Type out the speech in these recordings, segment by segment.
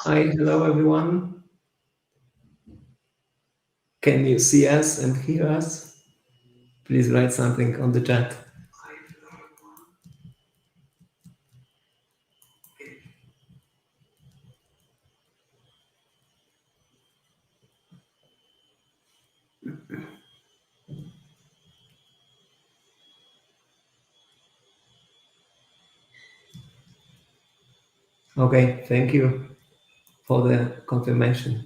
Hi, hello everyone. Can you see us and hear us? Please write something on the chat. Okay, thank you for the confirmation.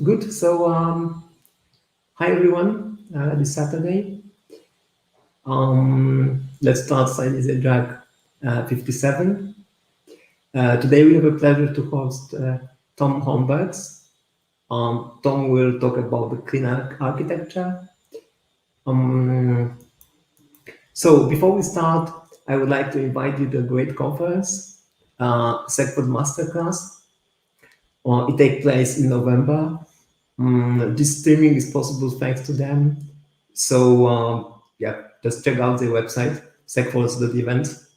Good. So, hi everyone. This Saturday. Let's start Silesia JUG 57. Today we have a pleasure to host Tom Hombergs. Tom will talk about the clean architecture. So before we start, I would like to invite you to a great conference, Segwit Masterclass. It takes place in November. This streaming is possible thanks to them. So yeah, just check out their website, segwit.events.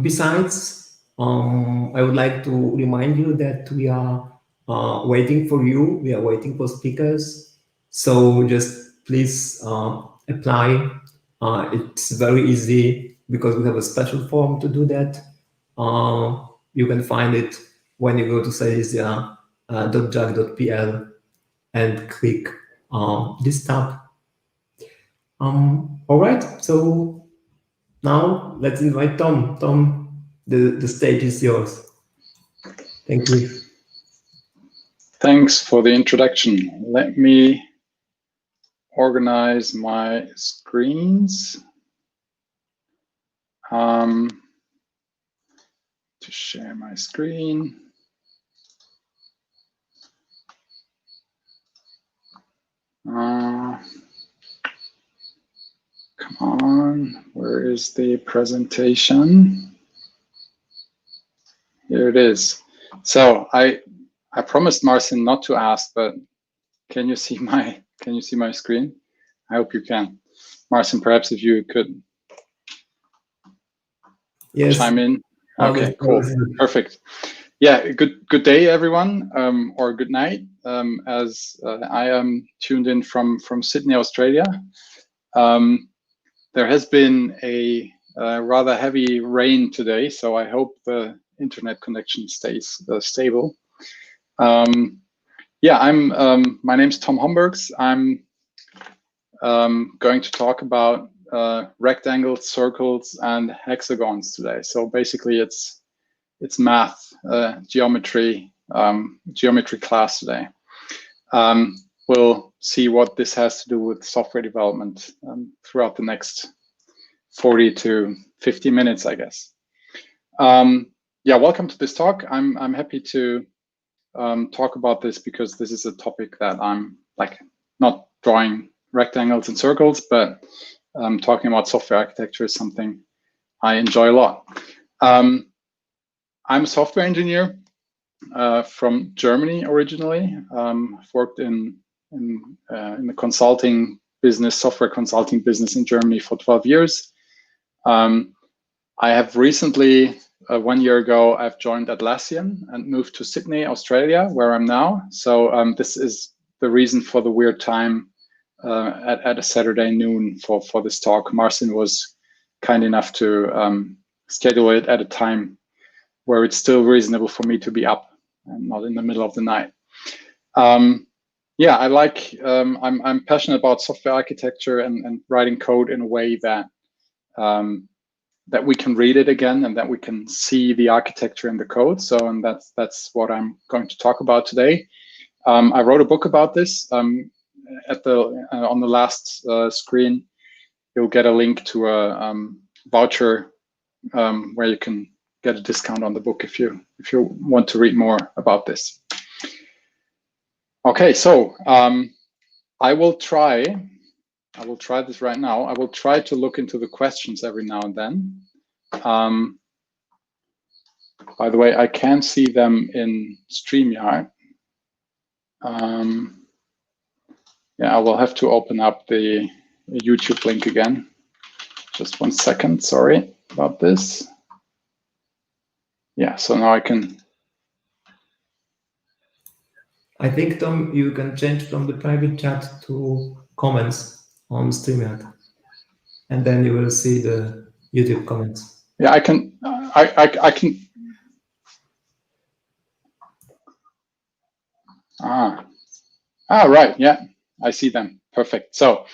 Besides, I would like to remind you that we are waiting for you. We are waiting for speakers. So just please apply. It's very easy because we have a special form to do that. You can find it when you go to silesia.jug.pl and click this tab. All right, so now let's invite Tom. Tom, the stage is yours. Thank you. Thanks for the introduction. Let me organize my screens to share my screen. Come on, where is the presentation? Here it is. So I promised Marcin not to ask, but can you see my screen? I hope you can. Marcin, perhaps if you could chime in. Okay, cool, perfect. Yeah, good day, everyone, or good night, as I am tuned in from Sydney, Australia. There has been a rather heavy rain today, so I hope the internet connection stays stable. Yeah, my name's Tom Hombergs. I'm going to talk about rectangles, circles, and hexagons today. So basically, it's math, geometry class today. We'll see what this has to do with software development throughout the next 40 to 50 minutes, I guess. Yeah, welcome to this talk. I'm happy to talk about this because this is a topic that I'm like not drawing rectangles and circles, but talking about software architecture is something I enjoy a lot. I'm a software engineer from Germany originally. I've worked in the consulting business, software consulting business in Germany for 12 years. I have recently, 1 year ago, I've joined Atlassian and moved to Sydney, Australia, where I'm now. So this is the reason for the weird time at a Saturday noon for this talk. Marcin was kind enough to schedule it at a time where it's still reasonable for me to be up and not in the middle of the night. Yeah, I like, I'm passionate about software architecture and writing code in a way that that we can read it again and that we can see the architecture in the code. So, and that's what I'm going to talk about today. I wrote a book about this. At the on the last screen, you'll get a link to a voucher where you can get a discount on the book if you want to read more about this. Okay, so I will try this right now. I will try to look into the questions every now and then. By the way, I can see them in StreamYard. Yeah, I will have to open up the YouTube link again. Just 1 second, sorry about this. Yeah, so now I can. I think, Tom, you can change from the private chat to comments on StreamYard, and then you will see the YouTube comments. Yeah, I can. I can. Right. Yeah, I see them. Perfect. So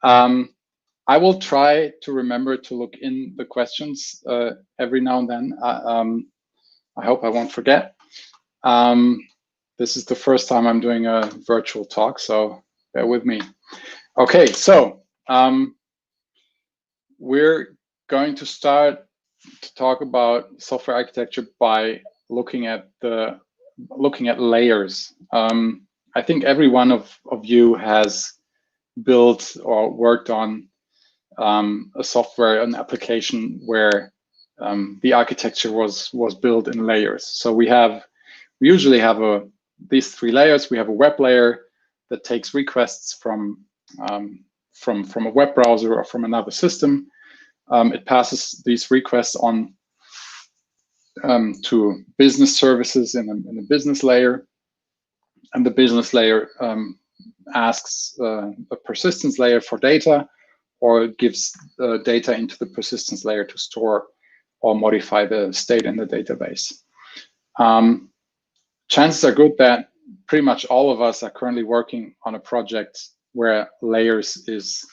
I will try to remember to look in the questions every now and then. I hope I won't forget. This is the first time I'm doing a virtual talk, so bear with me. Okay, so we're going to start to talk about software architecture by looking at layers. I think every one of you has built or worked on a software, an application where the architecture was built in layers. So we usually have these 3 layers. We have a web layer that takes requests from a web browser or from another system. It passes these requests on to business services in a business layer, and the business layer asks a persistence layer for data, or gives data into the persistence layer to store or modify the state in the database. Chances are good that pretty much all of us are currently working on a project where layers is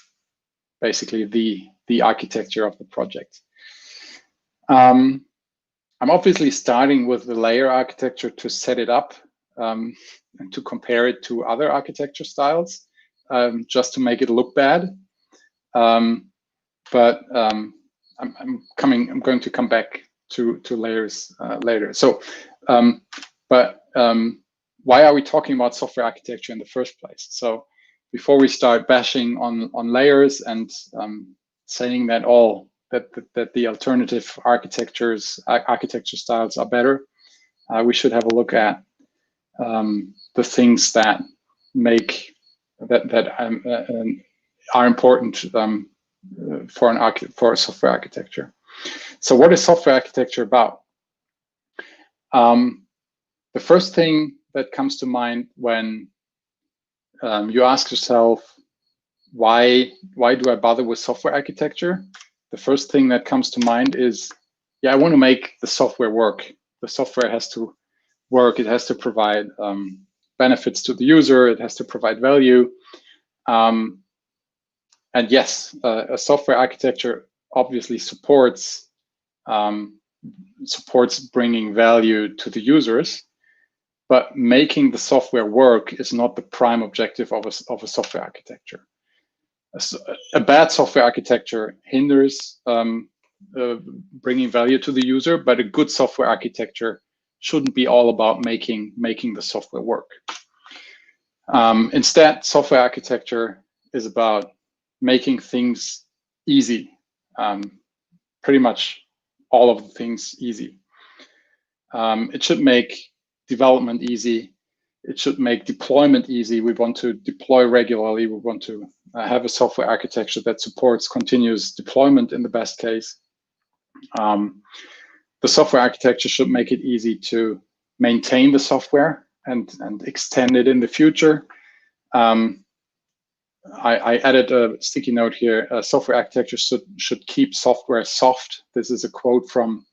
basically the architecture of the project. I'm obviously starting with the layer architecture to set it up and to compare it to other architecture styles, just to make it look bad. But I'm going to come back to layers later. So, why are we talking about software architecture in the first place? So, before we start bashing on layers and saying that the alternative architecture styles are better, we should have a look at the things that are important for a software architecture. So what is software architecture about? The first thing that comes to mind when you ask yourself, why do I bother with software architecture? The first thing that comes to mind is, yeah, I want to make the software work. The software has to work. It has to provide benefits to the user. It has to provide value. And yes, a software architecture obviously supports bringing value to the users, but making the software work is not the prime objective of a software architecture. A bad software architecture hinders bringing value to the user, but a good software architecture shouldn't be all about making the software work. Instead, software architecture is about making things easy, pretty much all of the things easy. It should make development easy. It should make deployment easy. We want to deploy regularly. We want to have a software architecture that supports continuous deployment in the best case. The software architecture should make it easy to maintain the software and extend it in the future. I added a sticky note here. Software architecture should keep software soft. This is a quote from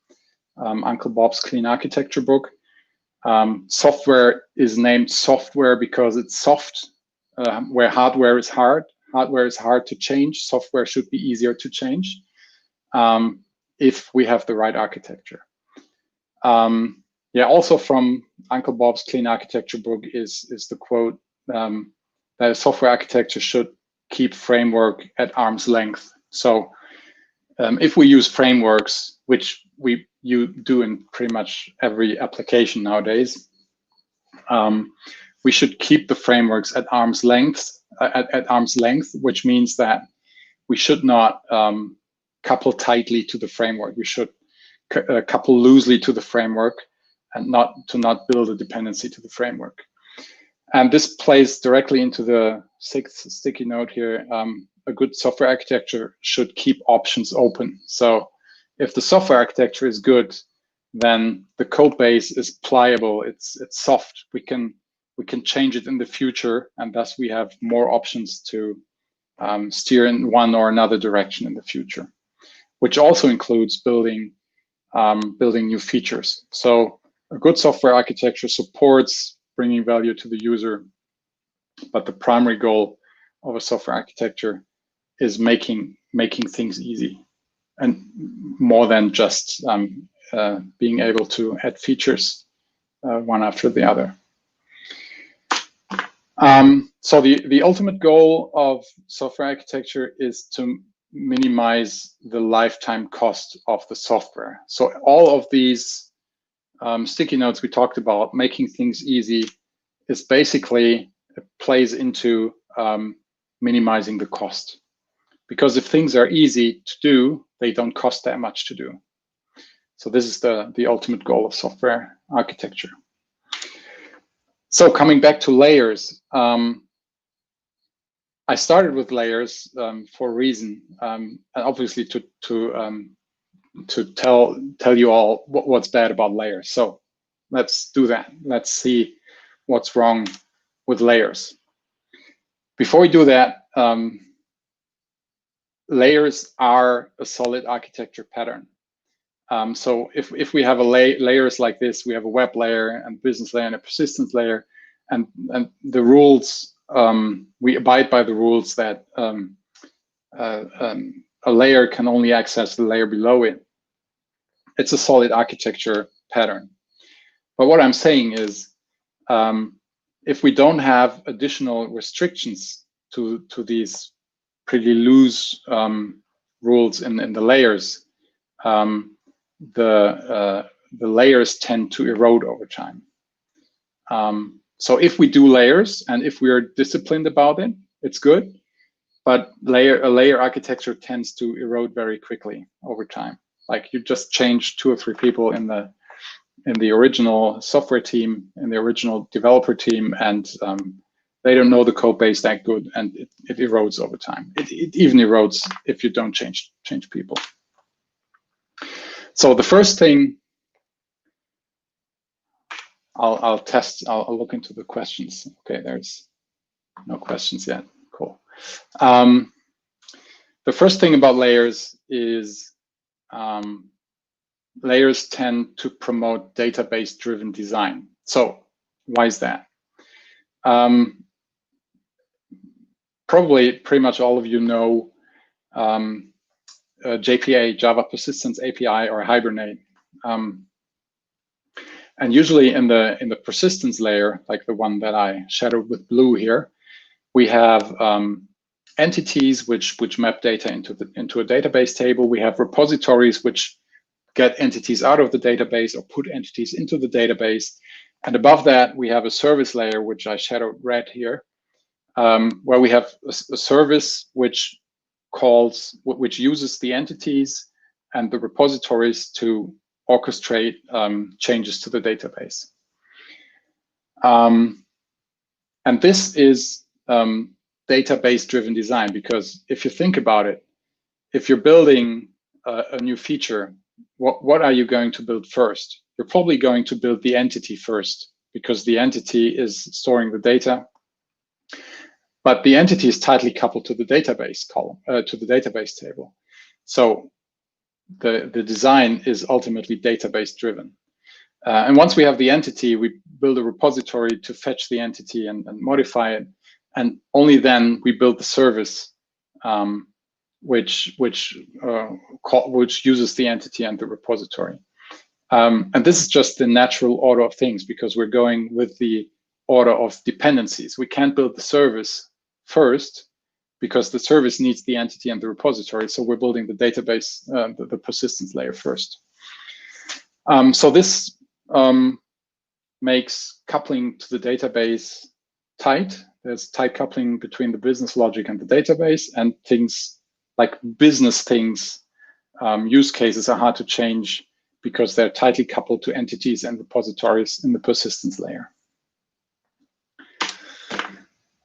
Uncle Bob's Clean Architecture book. Software is named software because it's soft, where hardware is hard. Hardware is hard to change. Software should be easier to change if we have the right architecture. Yeah, also from Uncle Bob's Clean Architecture book is the quote that a software architecture should keep framework at arm's length. So if we use frameworks, which you do in pretty much every application nowadays, we should keep the frameworks at arm's length, which means that we should not couple tightly to the framework. We should couple loosely to the framework and not build a dependency to the framework. And this plays directly into the 6th sticky note here. a good software architecture should keep options open. So if the software architecture is good, then the code base is pliable, it's soft. We can change it in the future, and thus we have more options to steer in one or another direction in the future, which also includes building new features. So a good software architecture supports bringing value to the user, but the primary goal of a software architecture is making things easy, and more than just being able to add features one after the other. So the ultimate goal of software architecture is to minimize the lifetime cost of the software. So all of these sticky notes we talked about, making things easy, is basically, it plays into minimizing the cost. Because if things are easy to do, they don't cost that much to do. So this is the ultimate goal of software architecture. So coming back to layers, I started with layers for a reason, and obviously to tell you all what's bad about layers. So let's do that. Let's see what's wrong with layers. Before we do that, layers are a solid architecture pattern. So if we have layers like this, we have a web layer and business layer and a persistence layer, and the rules, we abide by the rules that a layer can only access the layer below it. It's a solid architecture pattern. But what I'm saying is, if we don't have additional restrictions to these pretty loose rules in the layers, the layers tend to erode over time. So if we do layers and if we are disciplined about it, it's good. But a layer architecture tends to erode very quickly over time. Like you just change 2 or 3 people in the original software team, in the original developer team, and they don't know the code base that good, and it erodes over time. It even erodes if you don't change people. So the first thing, I'll look into the questions. Okay, there's no questions yet. Cool. The first thing about layers is layers tend to promote database-driven design. So why is that? Probably pretty much all of you know JPA, Java Persistence API, or Hibernate. And usually in the persistence layer, like the one that I shadowed with blue here, we have entities which map data into a database table. We have repositories which get entities out of the database or put entities into the database. And above that, we have a service layer, which I shadowed red here, where we have a service which uses the entities and the repositories to orchestrate changes to the database. And this is database-driven design, because if you think about it, if you're building a new feature, what are you going to build first? You're probably going to build the entity first, because the entity is storing the data. But the entity is tightly coupled to the database column, to the database table. So the design is ultimately database-driven. And once we have the entity, we build a repository to fetch the entity and modify it. And only then we build the service, which uses the entity and the repository. And this is just the natural order of things, because we're going with the order of dependencies. We can't build the service first, because the service needs the entity and the repository. So we're building the database, the persistence layer first. So this makes coupling to the database tight. There's tight coupling between the business logic and the database, and things like business things, use cases are hard to change because they're tightly coupled to entities and repositories in the persistence layer.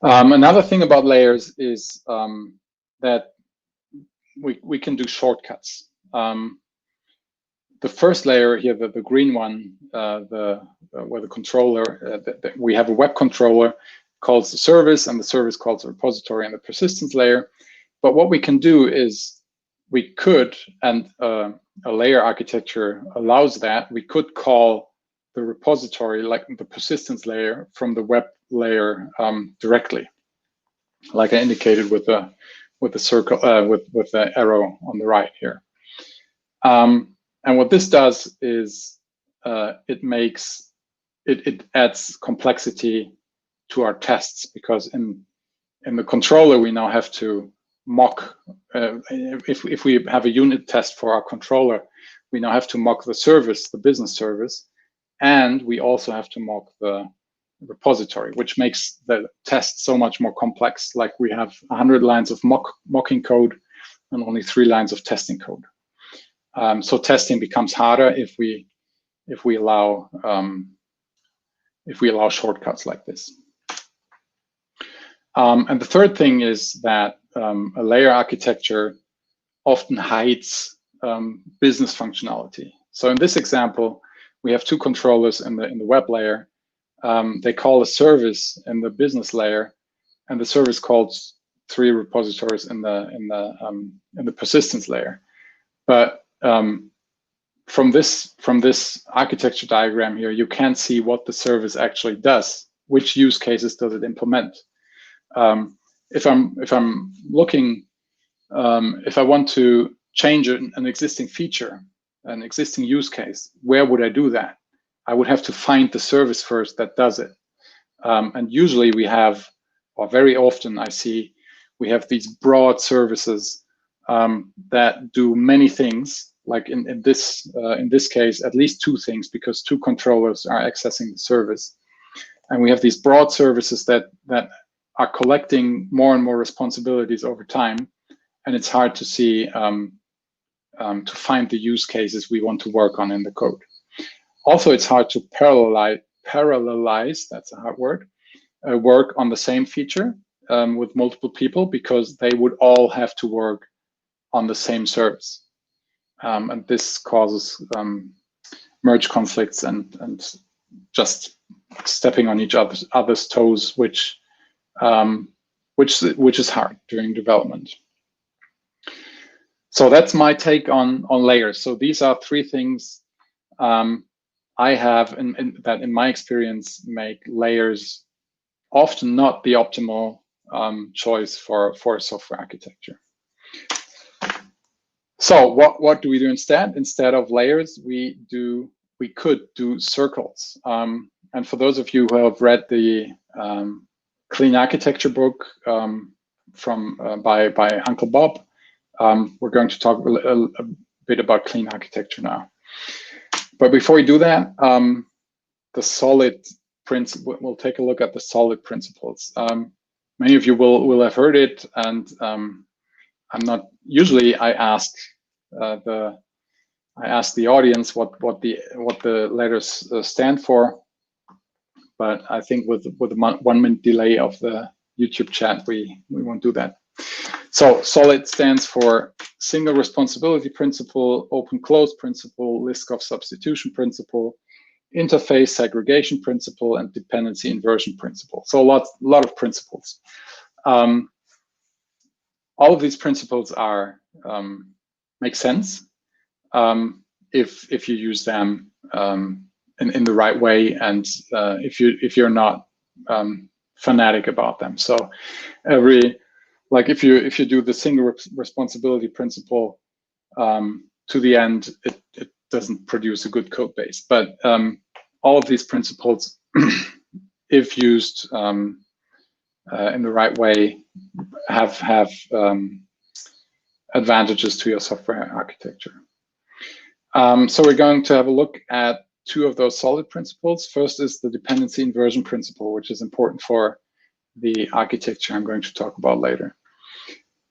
Another thing about layers is that we can do shortcuts. The first layer here, the green one, where the controller, we have a web controller calls the service, and the service calls the repository and the persistence layer. But what we can do is we could, and a layer architecture allows that, we could call the repository, like the persistence layer, from the web layer directly, like I indicated with the circle, with the arrow on the right here. And what this does is it adds complexity to our tests, because in the controller we now have to mock, if we have a unit test for our controller, we now have to mock the service, the business service, and we also have to mock the repository, which makes the test so much more complex. Like we have 100 lines of mocking code and only 3 lines of testing code. So testing becomes harder if we allow shortcuts like this. And the third thing is that a layer architecture often hides business functionality. So in this example, we have 2 controllers in the web layer. They call a service in the business layer, and the service calls 3 repositories in the persistence layer. But from this architecture diagram here, you can't see what the service actually does. Which use cases does it implement? If I'm looking, if I want to change an existing feature, an existing use case, where would I do that? I would have to find the service first that does it. And usually we have, or very often I see, we have these broad services that do many things. Like in this case, at least 2 things, because 2 controllers are accessing the service. And we have these broad services that are collecting more and more responsibilities over time. And it's hard to see, to find the use cases we want to work on in the code. Also, it's hard to parallelize, that's a hard word, work on the same feature with multiple people, because they would all have to work on the same service. And this causes merge conflicts and just stepping on each other's toes, which is hard during development. So that's my take on layers. So these are 3 things I have that in my experience make layers often not the optimal choice for a software architecture. So what do we do instead? Instead of layers, we could do circles. And for those of you who have read the Clean Architecture book by Uncle Bob, we're going to talk a bit about clean architecture now. But before we do that, the solid principle, we'll take a look at the solid principles. Many of you will have heard it, and I'm not usually. I ask the audience what the letters stand for, but I think with the 1 minute delay of the YouTube chat, we won't do that. So solid stands for single responsibility principle, open close principle, Liskov substitution principle, interface segregation principle, and dependency inversion principle. So a lot of principles. All of these principles are make sense if you use them in the right way, and if you're not fanatic about them. So if you do the single responsibility principle to the end, it doesn't produce a good code base. But all of these principles, if used in the right way, have advantages to your software architecture. So we're going to have a look at 2 of those solid principles. First is the dependency inversion principle, which is important for the architecture I'm going to talk about later.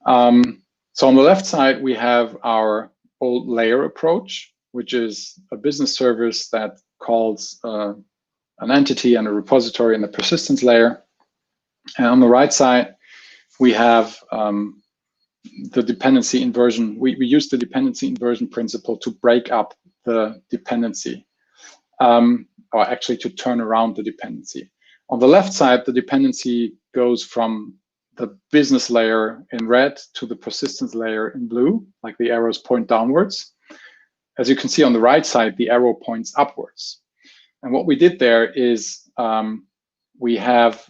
So on the left side, we have our old layer approach, which is a business service that calls an entity and a repository in the persistence layer. And on the right side, we have the dependency inversion. We use the dependency inversion principle to break up the dependency, or actually to turn around the dependency. On the left side, the dependency goes from the business layer in red to the persistence layer in blue, like the arrows point downwards. As you can see on the right side, the arrow points upwards. And what we did there is we have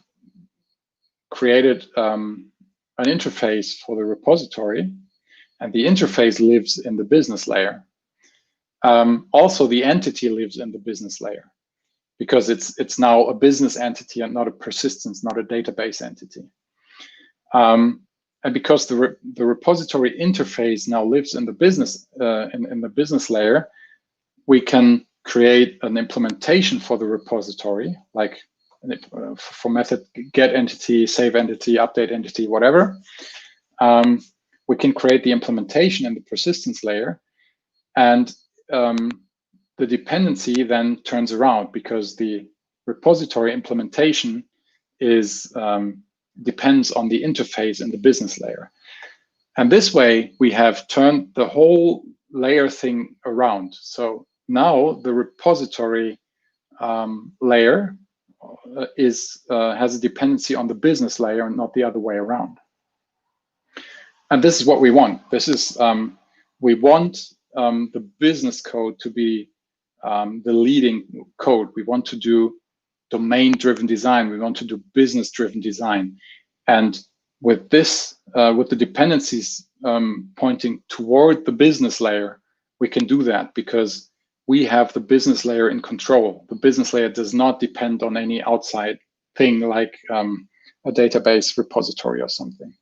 created an interface for the repository, and the interface lives in the business layer. Also, the entity lives in the business layer because it's now a business entity and not a persistence, not a database entity. And because the repository interface now lives in the business in the business layer, we can create an implementation for the repository, like for method get entity, save entity, update entity, whatever. We can create the implementation in the persistence layer, and the dependency then turns around because the repository implementation is depends on the interface in the business layer. And this way we have turned the whole layer thing around. So now the repository layer has a dependency on the business layer and not the other way around. And this is what we want. This is we want the business code to be the leading code. We want to do domain-driven design. We want to do business-driven design. And with this, with the dependencies pointing toward the business layer, we can do that because we have the business layer in control. The business layer does not depend on any outside thing like a database repository or something.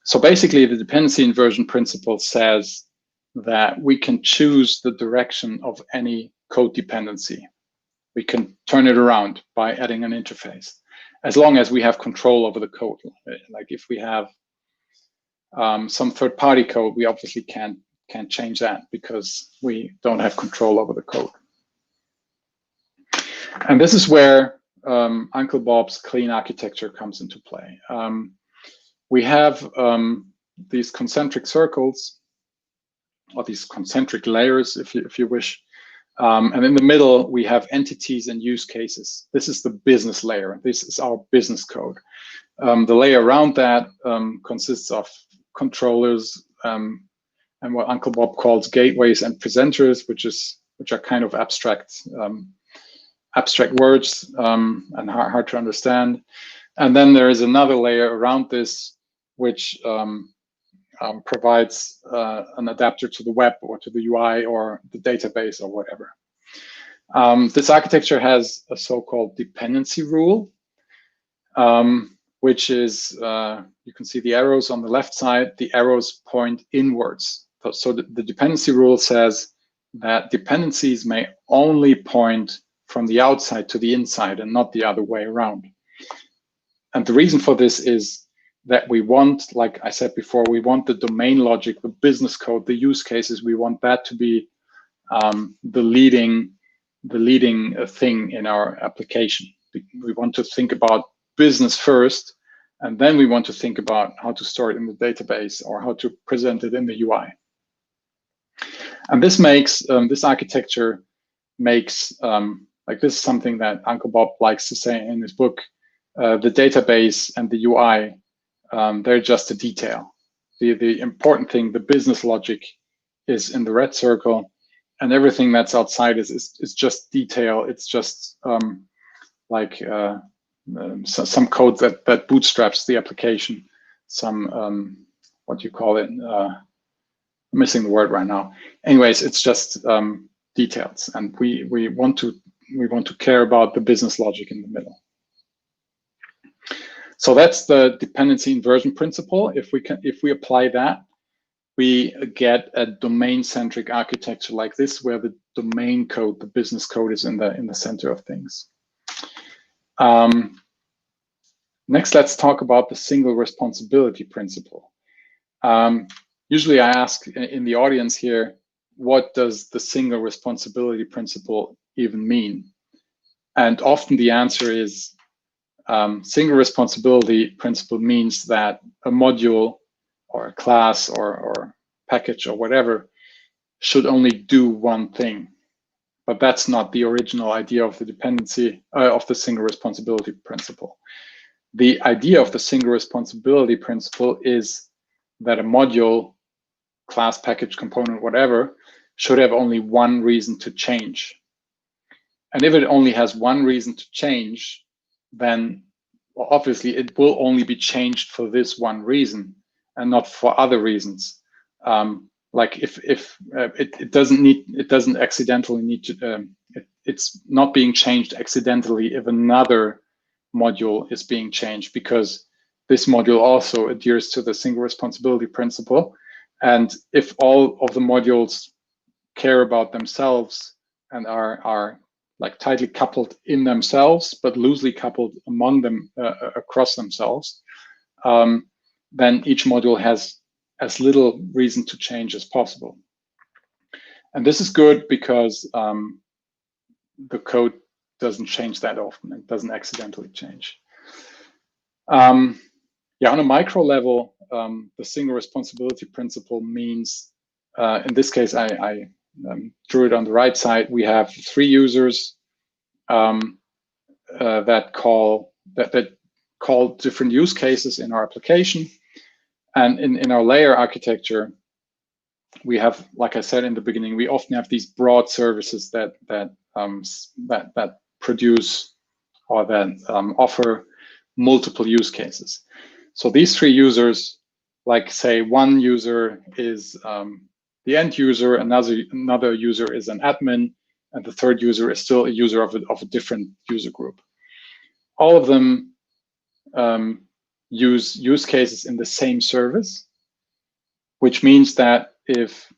So basically, the dependency inversion principle says that we can choose the direction of any code dependency. We can turn it around by adding an interface, as long as we have control over the code. Like if we have some third-party code, we obviously can't change that because we don't have control over the code. And this is where Uncle Bob's clean architecture comes into play. We have these concentric circles, or these concentric layers, if you wish. And in the middle, we have entities and use cases. This is the business layer. This is our business code. The layer around that consists of controllers and what Uncle Bob calls gateways and presenters, which are kind of abstract words and hard to understand. And then there is another layer around this, which provides an adapter to the web or to the UI or the database or whatever. This architecture has a so-called dependency rule, which is, you can see the arrows on the left side, the arrows point inwards. So the dependency rule says that dependencies may only point from the outside to the inside and not the other way around. And the reason for this is that we want, like I said before, we want the domain logic, the business code, the use cases, we want that to be the leading thing in our application. We want to think about business first, and then we want to think about how to store it in the database or how to present it in the UI. And this makes, this architecture makes, like this is something that Uncle Bob likes to say in his book, the database and the UI, they're just a detail. The important thing, the business logic, is in the red circle, and everything that's outside is just detail. It's just like some code that bootstraps the application. Some what do you call it? I'm missing the word right now. Anyways, it's just details, and we want to care about the business logic in the middle. So that's the dependency inversion principle. If we apply that, we get a domain-centric architecture like this, where the domain code, the business code, is in the center of things. Next, let's talk about the single responsibility principle. Usually I ask in the audience here, what does the single responsibility principle even mean? And often the answer is, single responsibility principle means that a module a class or package or whatever should only do one thing. But that's not the original idea of the dependency of the single responsibility principle. The idea of the single responsibility principle is that a module, class, package, component, whatever, should have only one reason to change. And if it only has one reason to change, then obviously it will only be changed for this one reason and not for other reasons. Like if it doesn't accidentally need to, it's not being changed accidentally if another module is being changed, because this module also adheres to the single responsibility principle. And if all of the modules care about themselves and are like tightly coupled in themselves, but loosely coupled among them across themselves, then each module has as little reason to change as possible. And this is good because the code doesn't change that often. It doesn't accidentally change. Yeah, on a micro level, the single responsibility principle means, in this case, I drew it on the right side. We have 3 users that call different use cases in our application. And in our layer architecture, we have, like I said in the beginning, we often have these broad services that produce or that offer multiple use cases. So these 3 users, like say one user is the end user, another user is an admin, and the third user is still a user of a different user group. All of them use use cases in the same service, which means that if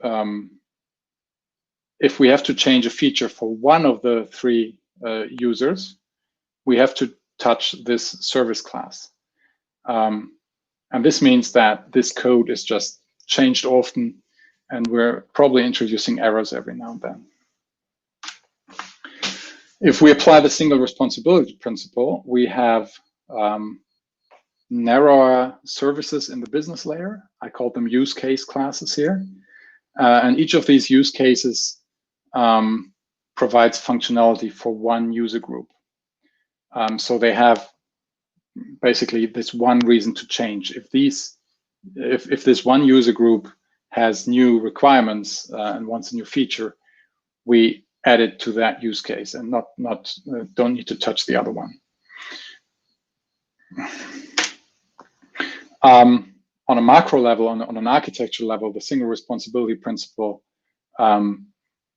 we have to change a feature for one of the 3 users, we have to touch this service class. And this means that this code is just changed often, and we're probably introducing errors every now and then. If we apply the single responsibility principle, we have narrower services in the business layer. I call them use case classes here. And each of these use cases provides functionality for one user group. So they have basically this one reason to change. If this one user group has new requirements and wants a new feature, we add it to that use case and don't need to touch the other one. On a macro level, on an architecture level, the single responsibility principle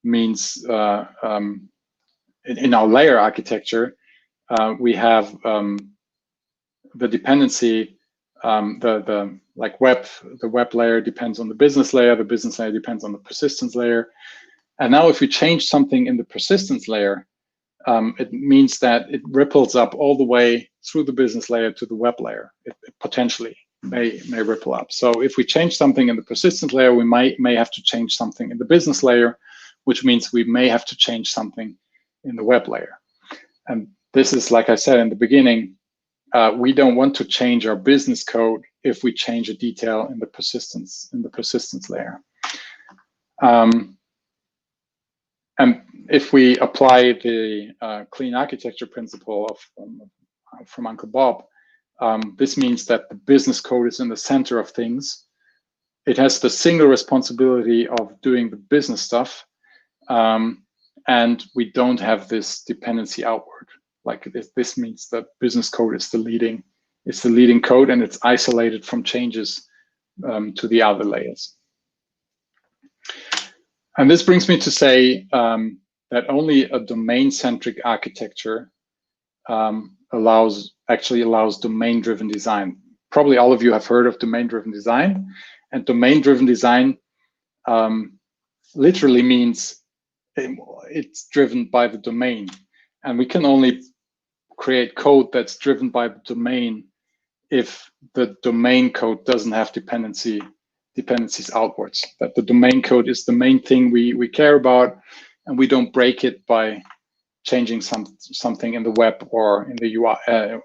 means in our layer architecture, we have the dependency, the web layer depends on the business layer depends on the persistence layer. And now if we change something in the persistence layer, it means that it ripples up all the way through the business layer to the web layer. It potentially may ripple up. So if we change something in the persistence layer, we may have to change something in the business layer, which means we may have to change something in the web layer. And this is, like I said in the beginning, we don't want to change our business code if we change a detail in the persistence layer. And if we apply the clean architecture principle from Uncle Bob, this means that the business code is in the center of things. It has the single responsibility of doing the business stuff, and we don't have this dependency outward. Like this means that business code is the leading code, and it's isolated from changes to the other layers. And this brings me to say that only a domain-centric architecture allows domain-driven design. Probably all of you have heard of domain-driven design, and domain-driven design literally means it's driven by the domain, and we can only create code that's driven by the domain if the domain code doesn't have dependencies outwards, that the domain code is the main thing we care about, and we don't break it by changing something in the web or in the UI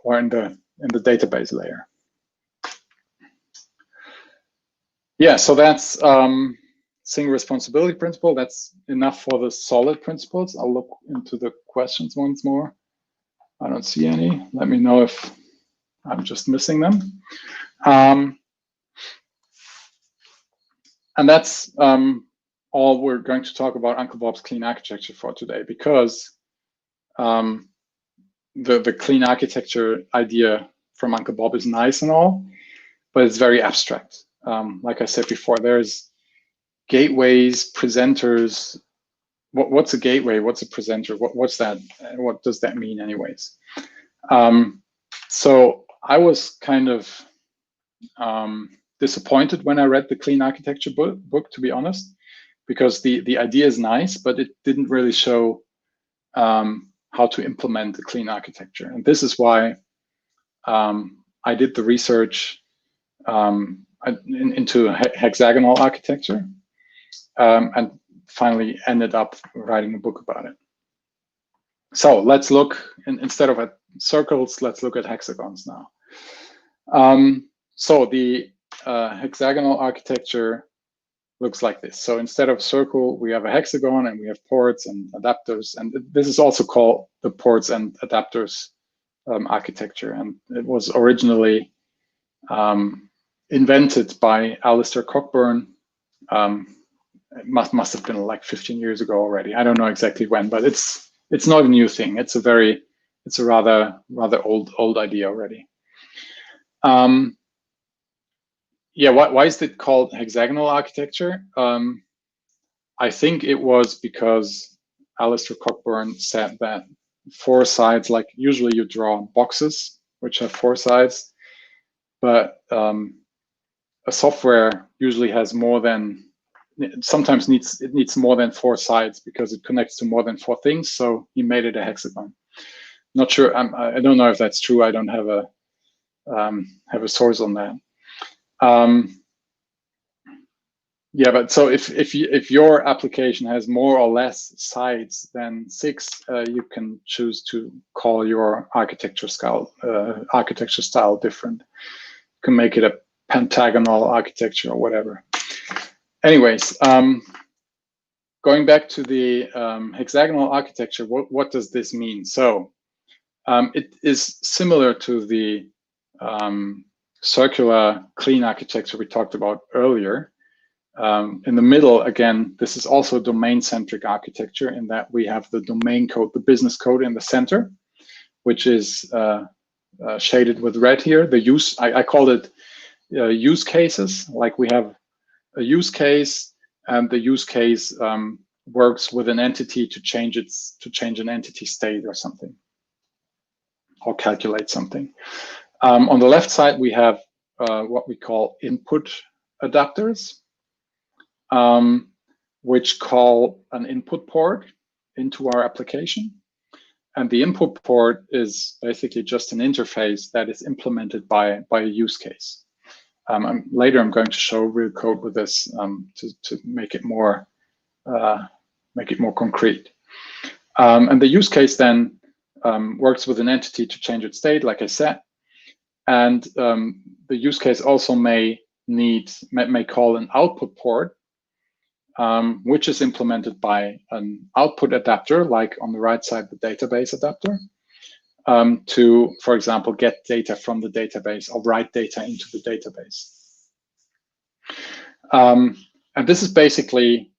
or in the database layer. Yeah, so that's single responsibility principle. That's enough for the solid principles. I'll look into the questions once more. I don't see any. Let me know if I'm just missing them. And that's all we're going to talk about Uncle Bob's clean architecture for today, because the clean architecture idea from Uncle Bob is nice and all, but it's very abstract. Like I said before, there's gateways, presenters. What's a gateway? What's a presenter? What's that? What does that mean anyways? So I was kind of disappointed when I read the clean architecture book, to be honest, because the idea is nice, but it didn't really show how to implement the clean architecture. And this is why I did the research into hexagonal architecture, and finally ended up writing a book about it. So let's look, instead of at circles, let's look at hexagons now. So the hexagonal architecture looks like this. So instead of circle, we have a hexagon, and we have ports and adapters. And this is also called the ports and adapters architecture. And it was originally invented by Alistair Cockburn. It must have been like 15 years ago already. I don't know exactly when, but it's not a new thing. It's a rather old idea already. Yeah, why is it called hexagonal architecture? I think it was because Alistair Cockburn said that 4 sides, like usually you draw boxes which have 4 sides, but a software usually has more than, sometimes it needs more than 4 sides because it connects to more than 4 things. So he made it a hexagon. Not sure. I don't know if that's true. I don't have a source on that. Yeah, but so if your application has more or less sides than 6, you can choose to call your architecture style different. You can make it a pentagonal architecture or whatever. Anyways, going back to the hexagonal architecture, what does this mean? So it is similar to the circular clean architecture we talked about earlier. In the middle, again, this is also domain-centric architecture in that we have the domain code, the business code in the center, which is shaded with red here. The use, I called it use cases. Like we have a use case, and the use case works with an entity to change an entity state or something, or calculate something. On the left side, we have what we call input adapters, which call an input port into our application. And the input port is basically just an interface that is implemented by a use case. Later, I'm going to show real code with this to make it more concrete. And the use case then works with an entity to change its state, like I said. And the use case also may call an output port, which is implemented by an output adapter, like on the right side, the database adapter, to, for example, get data from the database or write data into the database. And this is basically,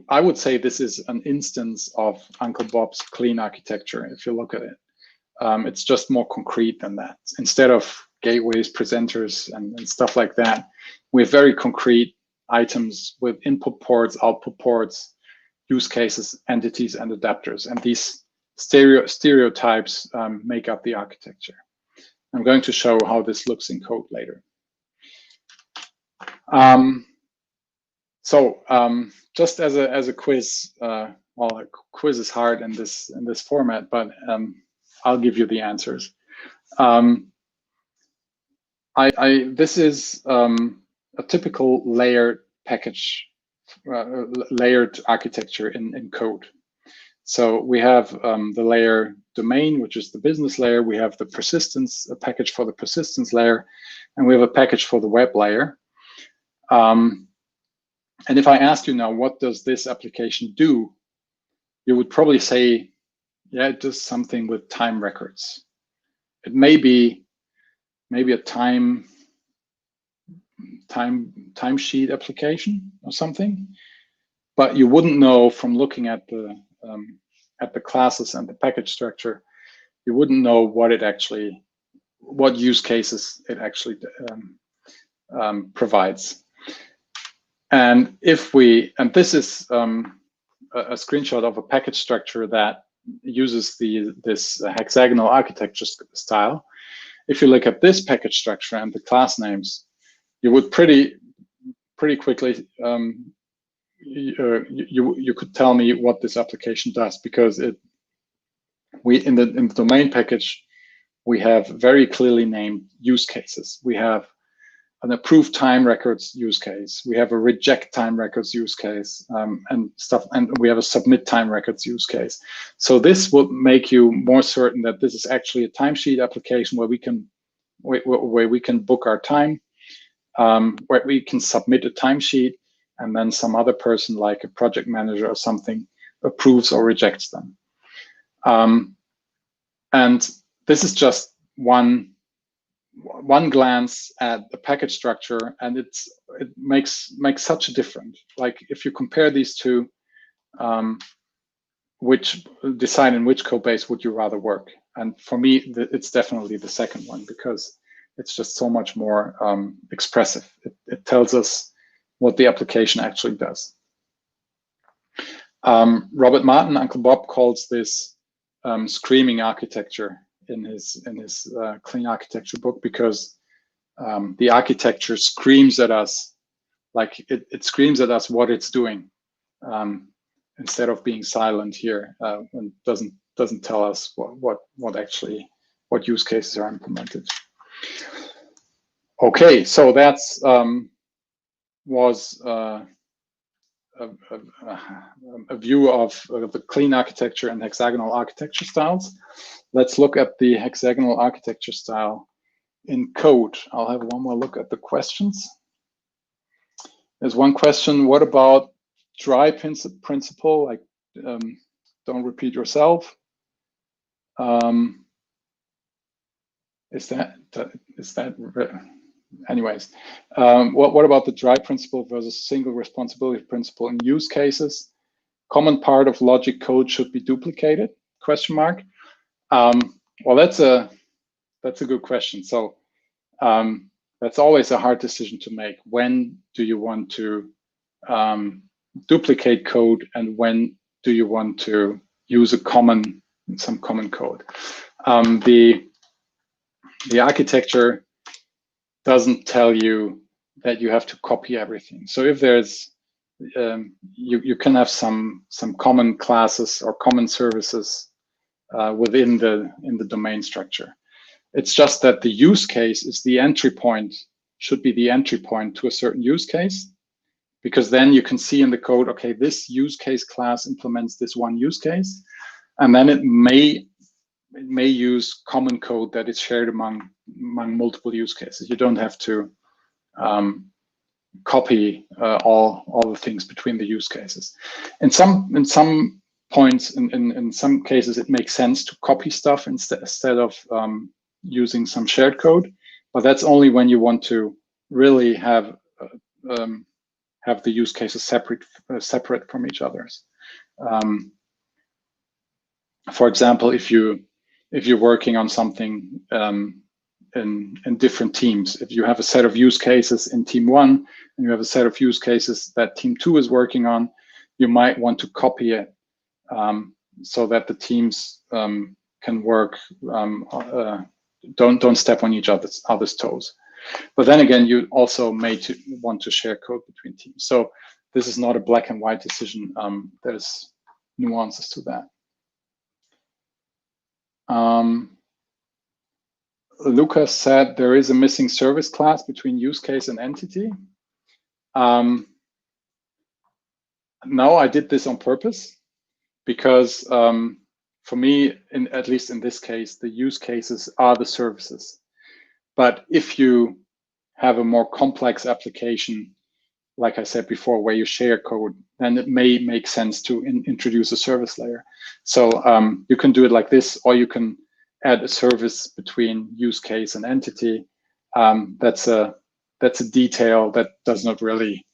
I would say this is an instance of Uncle Bob's clean architecture, if you look at it. It's just more concrete than that. Instead of gateways, presenters, and stuff like that, we have very concrete items with input ports, output ports, use cases, entities, and adapters. And these stereotypes make up the architecture. I'm going to show how this looks in code later. Just as a quiz, well, a quiz is hard in this format, but I'll give you the answers. This is a typical layered package, layered architecture in code. So we have the layer domain, which is the business layer. We have the persistence, a package for the persistence layer, and we have a package for the web layer. And if I ask you now, what does this application do? You would probably say, yeah, it does something with time records. It may be maybe a timesheet application or something, but you wouldn't know from looking at the classes and the package structure. You wouldn't know what use cases it actually provides. And this is a screenshot of a package structure that uses this hexagonal architecture style. If you look at this package structure and the class names, you would pretty quickly you could tell me what this application does, because in the domain package we have very clearly named use cases. We have an approved time records use case. We have a reject time records use case, and stuff, and we have a submit time records use case. So this will make you more certain that this is actually a timesheet application where we can book our time, where we can submit a timesheet, and then some other person, like a project manager or something, approves or rejects them. And this is just one glance at the package structure, and it makes such a difference. Like if you compare these two, decide in which code base would you rather work? And for me, it's definitely the second one, because it's just so much more expressive. It tells us what the application actually does. Robert Martin, Uncle Bob, calls this screaming architecture in his clean architecture book, because the architecture screams at us, like it screams at us what it's doing, instead of being silent here, and doesn't tell us what use cases are implemented. Okay, so that's was a view of the clean architecture and hexagonal architecture styles. Let's look at the hexagonal architecture style in code. I'll have one more look at the questions. There's one question: what about dry principle? Like, don't repeat yourself. Is that anyways? What about the dry principle versus single responsibility principle in use cases? Common part of logic code should be duplicated? Question mark. Well, that's a good question. So that's always a hard decision to make. When do you want to duplicate code, and when do you want to use some common code? The architecture doesn't tell you that you have to copy everything. So if there's you can have some common classes or common services within the domain structure. It's just that the use case is the entry point, should be the entry point to a certain use case, because then you can see in the code, okay, this use case class implements this one use case, and then it may use common code that is shared among multiple use cases. You don't have to copy all the things between the use cases. In some points, in some cases, it makes sense to copy stuff instead of using some shared code, but that's only when you want to really have the use cases separate from each other's. For example, if you're working on something in different teams, if you have a set of use cases in team 1 and you have a set of use cases that team 2 is working on, you might want to copy it so that the teams can work, don't step on each other's toes. But then again, you also may want to share code between teams. So this is not a black and white decision. There's nuances to that. Lucas said there is a missing service class between use case and entity. No, I did this on purpose, because for me, at least in this case, the use cases are the services. But if you have a more complex application, like I said before, where you share code, then it may make sense to introduce a service layer. So you can do it like this, or you can add a service between use case and entity. That's a detail that does not really,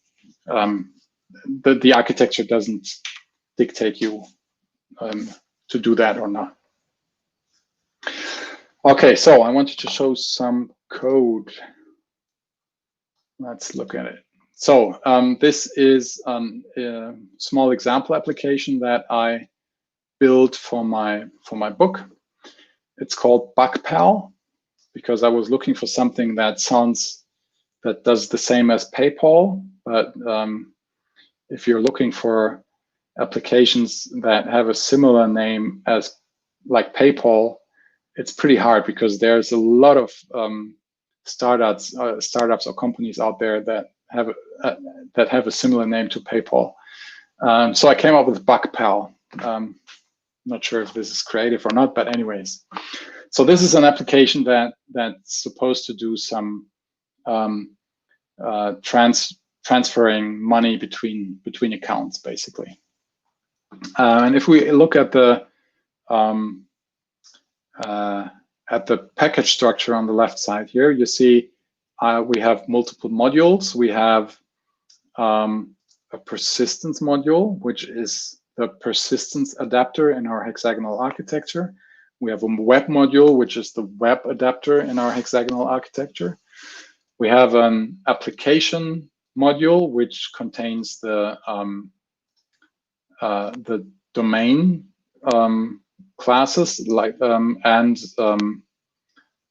the architecture doesn't dictate you to do that or not. Okay, so I wanted to show some code. Let's look at it. So this is a small example application that I built for my book. It's called BuckPal, because I was looking for something that does the same as PayPal, but if you're looking for applications that have a similar name as like PayPal, it's pretty hard because there's a lot of startups or companies out there that have a similar name to PayPal. So I came up with BuckPal. Not sure if this is creative or not, but anyways. So this is an application that's supposed to do some transferring money between accounts, basically. And if we look at the package structure on the left side here, you see we have multiple modules. We have a persistence module, which is the persistence adapter in our hexagonal architecture. We have a web module, which is the web adapter in our hexagonal architecture. We have an application module, which contains the domain classes, like and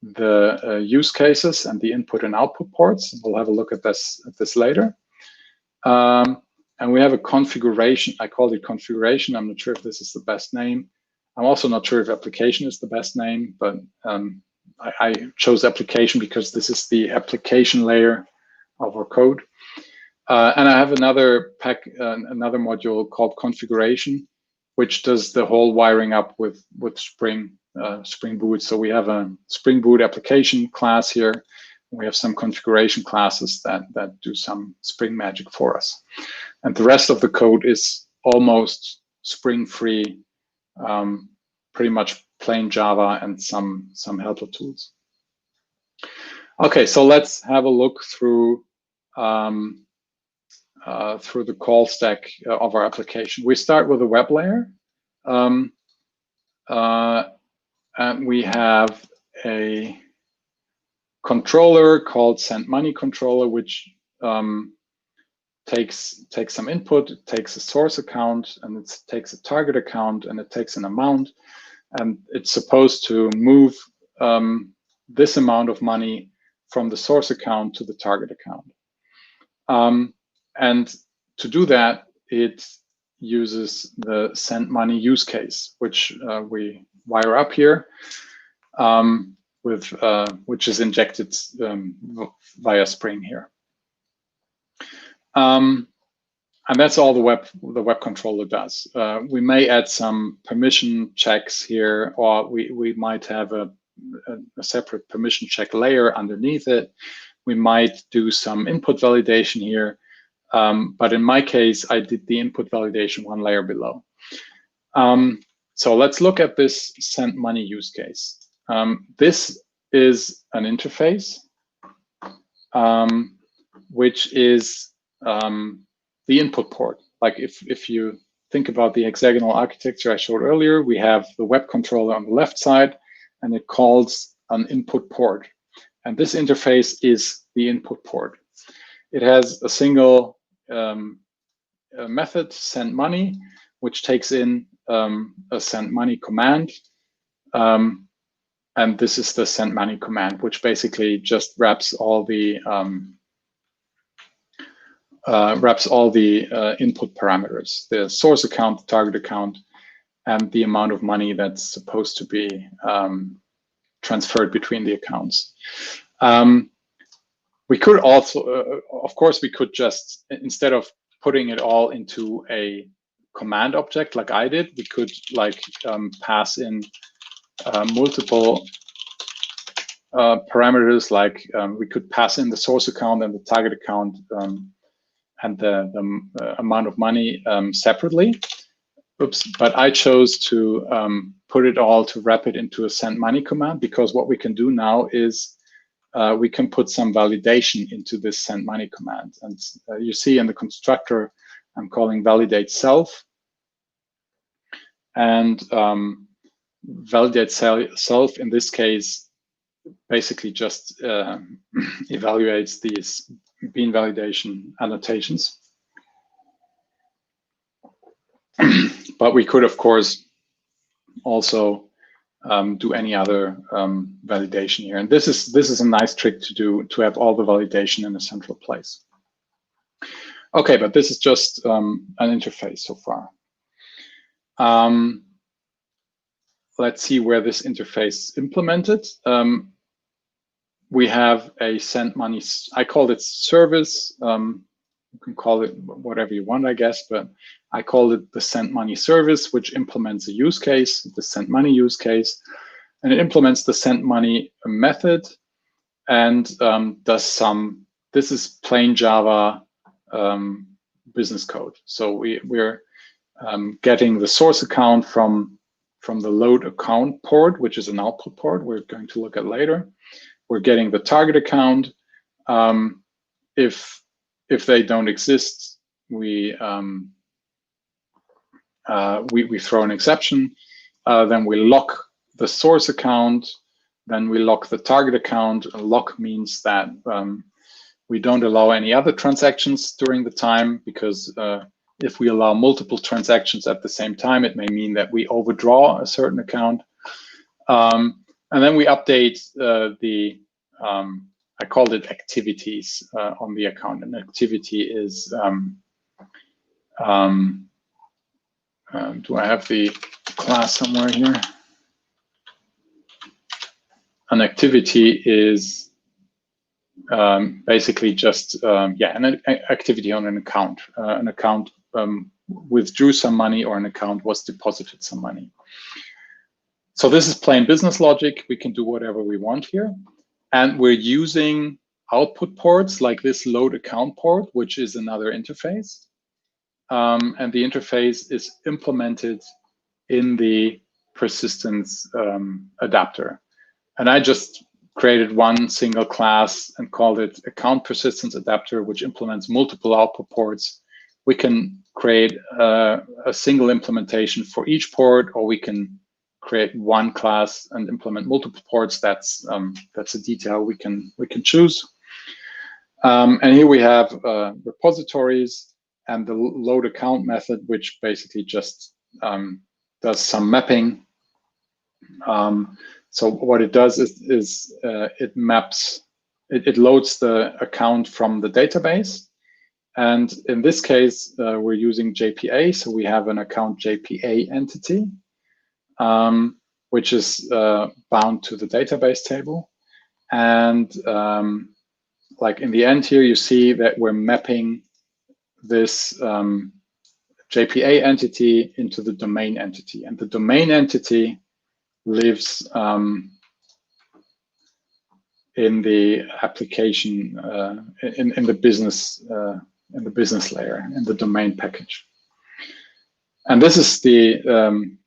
the use cases and the input and output ports. We'll have a look at this later. And we have a configuration. I call it configuration. I'm not sure if this is the best name. I'm also not sure if application is the best name, but I chose application because this is the application layer of our code. And I have another module called configuration, which does the whole wiring up with Spring Boot. So we have a Spring Boot application class here. We have some configuration classes that do some Spring magic for us. And the rest of the code is almost Spring free, pretty much plain Java and some helper tools. Okay, so let's have a look through the call stack of our application. We start with a web layer, and we have a controller called send money controller, which takes some input, it takes a source account, and it takes a target account, and it takes an amount, and it's supposed to move this amount of money from the source account to the target account. And to do that, it uses the send money use case, which we wire up here, which is injected via Spring here. And that's all the web controller does. We may add some permission checks here, or we might have a separate permission check layer underneath it. We might do some input validation here. But in my case, I did the input validation one layer below. So let's look at this send money use case. This is an interface, which is the input port. Like if you think about the hexagonal architecture I showed earlier, we have the web controller on the left side, and it calls an input port. And this interface is the input port. It has a single method, send money, which takes in a send money command. And this is the send money command, which basically just wraps all the input parameters, the source account, the target account, and the amount of money that's supposed to be transferred between the accounts. We could also, of course, we could just, instead of putting it all into a command object like I did, we could like pass in multiple parameters, like we could pass in the source account and the target account the amount of money separately. Oops, but I chose to put it all to wrap it into a send money command, because what we can do now is we can put some validation into this send money command. And you see in the constructor, I'm calling validate self. And validate self in this case basically just evaluates these bean validation annotations. But we could, of course, also do any other validation here. And this is a nice trick to do, to have all the validation in a central place. Okay, but this is just an interface so far. Let's see where this interface is implemented. We have a send money, I called it service. You can call it whatever you want, I guess, but I call it the send money service, which implements a use case, the send money use case, and it implements the send money method and does some, this is plain Java business code. So we're getting the source account from the load account port, which is an output port we're going to look at later. We're getting the target account. If they don't exist, we throw an exception. Then we lock the source account. Then we lock the target account. A lock means that we don't allow any other transactions during the time, because if we allow multiple transactions at the same time, it may mean that we overdraw a certain account. And then we update I called it activities on the account. An activity is, do I have the class somewhere here? An activity is basically just, an activity on an account. An account withdrew some money, or an account was deposited some money. So this is plain business logic. We can do whatever we want here. And we're using output ports like this load account port, which is another interface. And the interface is implemented in the persistence adapter. And I just created one single class and called it account persistence adapter, which implements multiple output ports. We can create a single implementation for each port, or we can create one class and implement multiple ports. That's a detail we can choose. And here we have repositories and the load account method, which basically just does some mapping. So what it does is it maps, it loads the account from the database. And in this case, we're using JPA. So we have an account JPA entity, which is bound to the database table. And like in the end here, you see that we're mapping this JPA entity into the domain entity. And the domain entity lives in the application, in the business layer, in the domain package. And this is the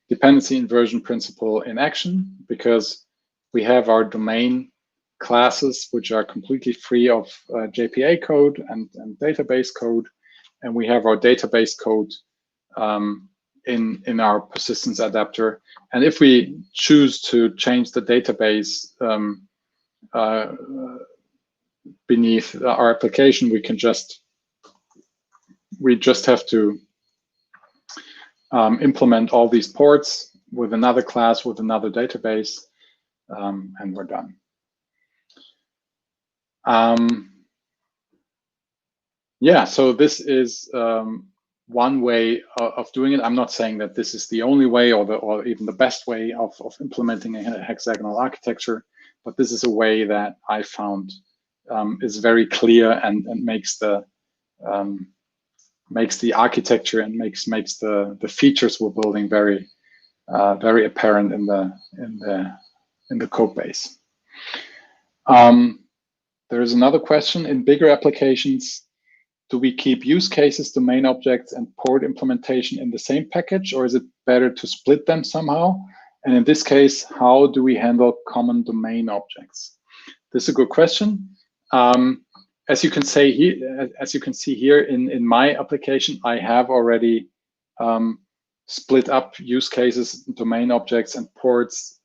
dependency inversion principle in action, because we have our domain classes, which are completely free of JPA code and database code. And we have our database code in our persistence adapter. And if we choose to change the database beneath our application, we just have to implement all these ports with another class, with another database, and we're done. Yeah, so this is one way of doing it. I'm not saying that this is the only way, or even the best way of implementing a hexagonal architecture, but this is a way that I found is very clear and makes the architecture and makes the features we're building very very apparent in the code base. There is another question: in bigger applications, do we keep use cases, domain objects, and port implementation in the same package, or is it better to split them somehow? And in this case, how do we handle common domain objects? This is a good question. As you can see here in my application, I have already split up use cases, domain objects, and ports.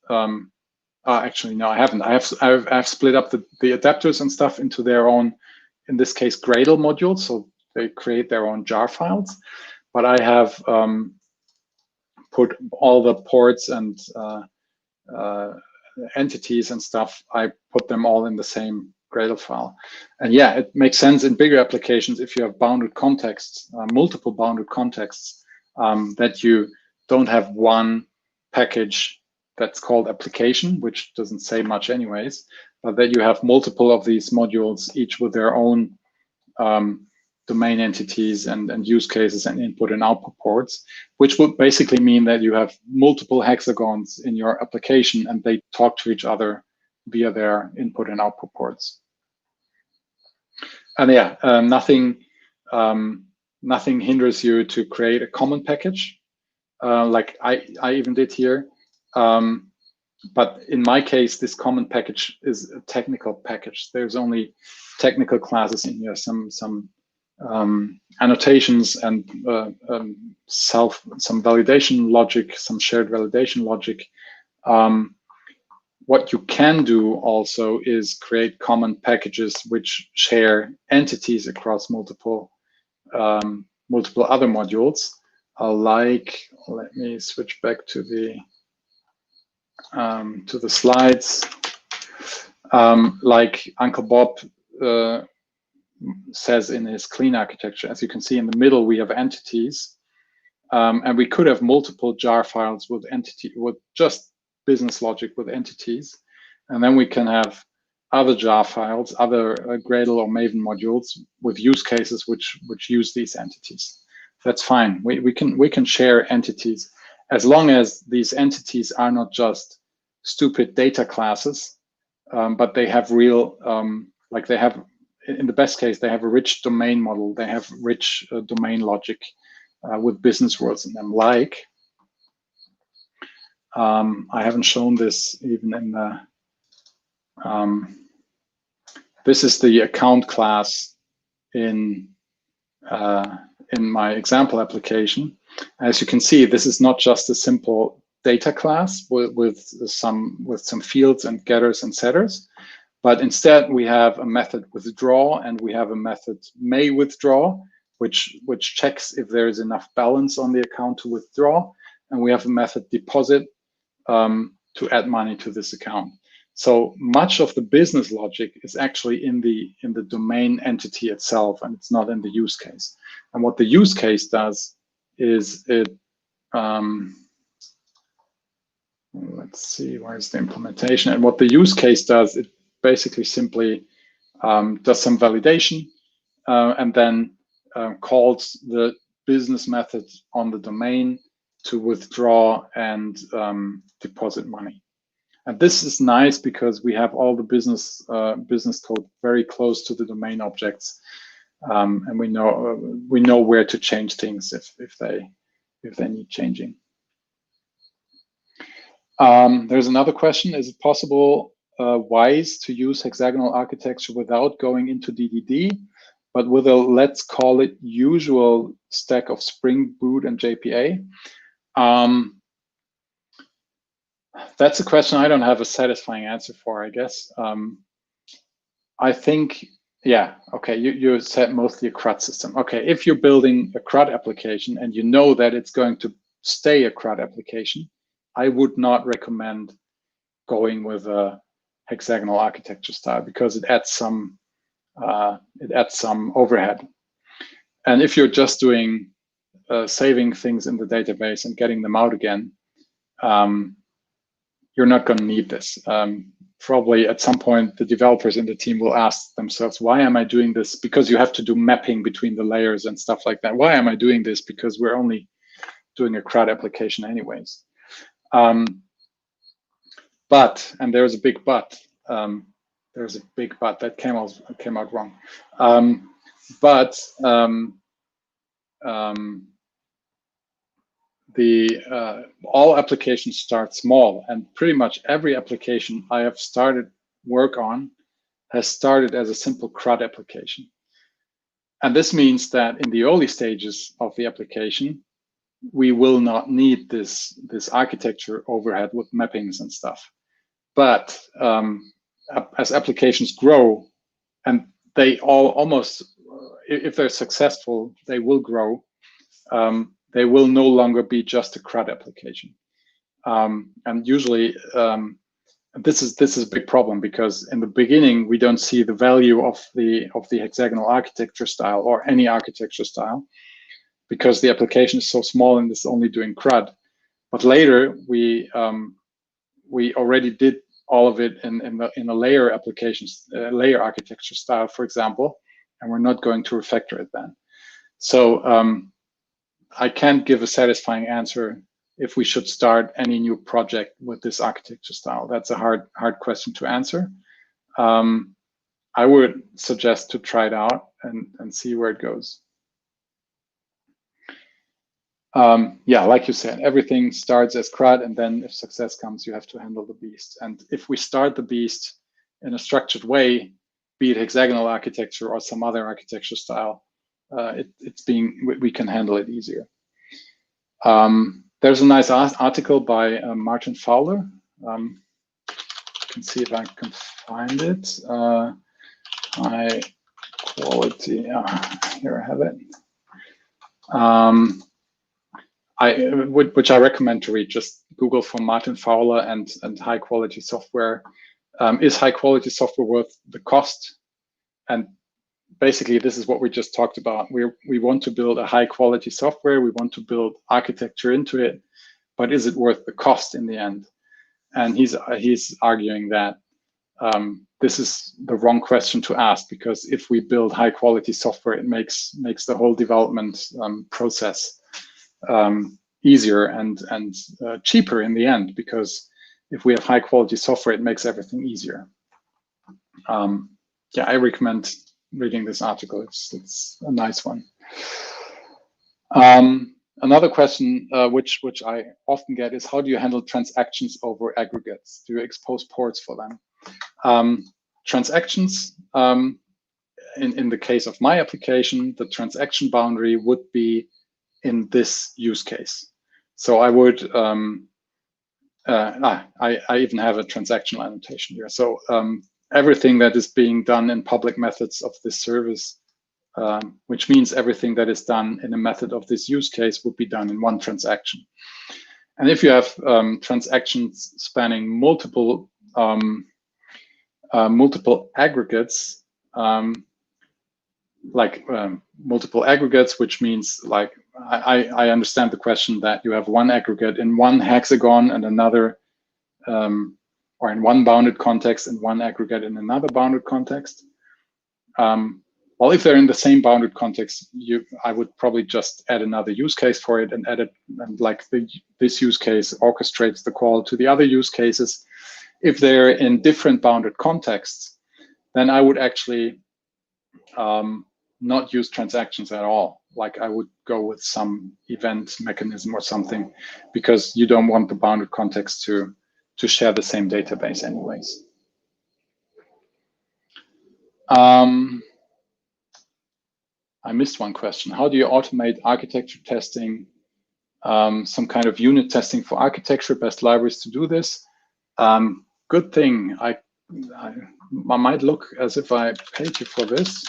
Actually, no, I haven't. I've split up the adapters and stuff into their own, in this case, Gradle modules, so they create their own jar files. But I have put all the ports and entities and stuff, I put them all in the same Gradle file. And yeah, it makes sense in bigger applications if you have bounded contexts, multiple bounded contexts, that you don't have one package that's called application, which doesn't say much anyways, but that you have multiple of these modules, each with their own domain entities and use cases and input and output ports, which would basically mean that you have multiple hexagons in your application and they talk to each other via their input and output ports. And yeah, nothing hinders you to create a common package, like I even did here. But in my case, this common package is a technical package. There's only technical classes in here, some annotations and some validation logic, some shared validation logic. What you can do also is create common packages which share entities across multiple other modules. Like, let me switch back to the slides. Like Uncle Bob says in his clean architecture, as you can see in the middle, we have entities, and we could have multiple jar files with just business logic with entities, and then we can have other jar files, other Gradle or Maven modules with use cases which use these entities. That's fine. We can share entities as long as these entities are not just stupid data classes, but they have real, like they have, in the best case, they have a rich domain model. They have rich domain logic with business words in them. Like, I haven't shown this even in the, this is the account class in my example application. As you can see, this is not just a simple data class with some fields and getters and setters, but instead we have a method withdraw and we have a method may withdraw, which checks if there is enough balance on the account to withdraw, and we have a method deposit to add money to this account. So much of the business logic is actually in the domain entity itself, and it's not in the use case. And what the use case does is it, let's see, where's the implementation? And what the use case does, it basically simply does some validation and then calls the business method on the domain to withdraw and deposit money. And this is nice because we have all the business code very close to the domain objects, and we know where to change things if they need changing. There's another question: is it possible, wise, to use hexagonal architecture without going into DDD, but with a, let's call it, usual stack of Spring Boot and JPA? That's a question I don't have a satisfying answer for, I guess. I think, yeah, okay, you said mostly a CRUD system. Okay, if you're building a CRUD application and you know that it's going to stay a CRUD application, I would not recommend going with a hexagonal architecture style because it adds some overhead. And if you're just doing saving things in the database and getting them out again, you're not going to need this. Probably at some point, the developers in the team will ask themselves, why am I doing this? Because you have to do mapping between the layers and stuff like that. Why am I doing this? Because we're only doing a CRUD application anyways. But, and there's a big but, that came out wrong. but all applications start small, and pretty much every application I have started work on has started as a simple CRUD application. And this means that in the early stages of the application, we will not need this architecture overhead with mappings and stuff. But as applications grow, and they all almost, if they're successful, they will grow. They will no longer be just a CRUD application. And usually, this is a big problem, because in the beginning we don't see the value of the hexagonal architecture style, or any architecture style, because the application is so small and it's only doing CRUD. But later we already did all of it in a layer applications, layer architecture style, for example, and we're not going to refactor it then. So I can't give a satisfying answer if we should start any new project with this architecture style. That's a hard question to answer. I would suggest to try it out and see where it goes. Yeah, like you said, everything starts as CRUD, and then if success comes, you have to handle the beast. And if we start the beast in a structured way, be it hexagonal architecture or some other architecture style, we can handle it easier. There's a nice article by Martin Fowler. I can see if I can find it. High quality. Here I have it. Which I recommend to read. Just Google for Martin Fowler and high quality software. Is high quality software worth the cost? And basically, this is what we just talked about. We want to build a high quality software. We want to build architecture into it, but is it worth the cost in the end? And he's arguing that this is the wrong question to ask, because if we build high quality software, it makes the whole development process easier and cheaper in the end, because if we have high quality software, it makes everything easier. Yeah, I recommend reading this article. It's a nice one. Another question which I often get is, how do you handle transactions over aggregates? Do you expose ports for them? Transactions, in the case of my application, the transaction boundary would be in this use case. So I would, I even have a transactional annotation here. So everything that is being done in public methods of this service, which means everything that is done in a method of this use case would be done in one transaction. And if you have transactions spanning multiple aggregates, multiple aggregates, which means, like, I understand the question that you have one aggregate in one hexagon and another, or in one bounded context and one aggregate in another bounded context. Well, if they're in the same bounded context, I would probably just add another use case for it and add it, and like this use case orchestrates the call to the other use cases. If they're in different bounded contexts, then I would actually not use transactions at all. Like, I would go with some event mechanism or something, because you don't want the bounded context to share the same database anyways. I missed one question. How do you automate architecture testing? Some kind of unit testing for architecture, best libraries to do this. Good thing. I might look as if I paid you for this.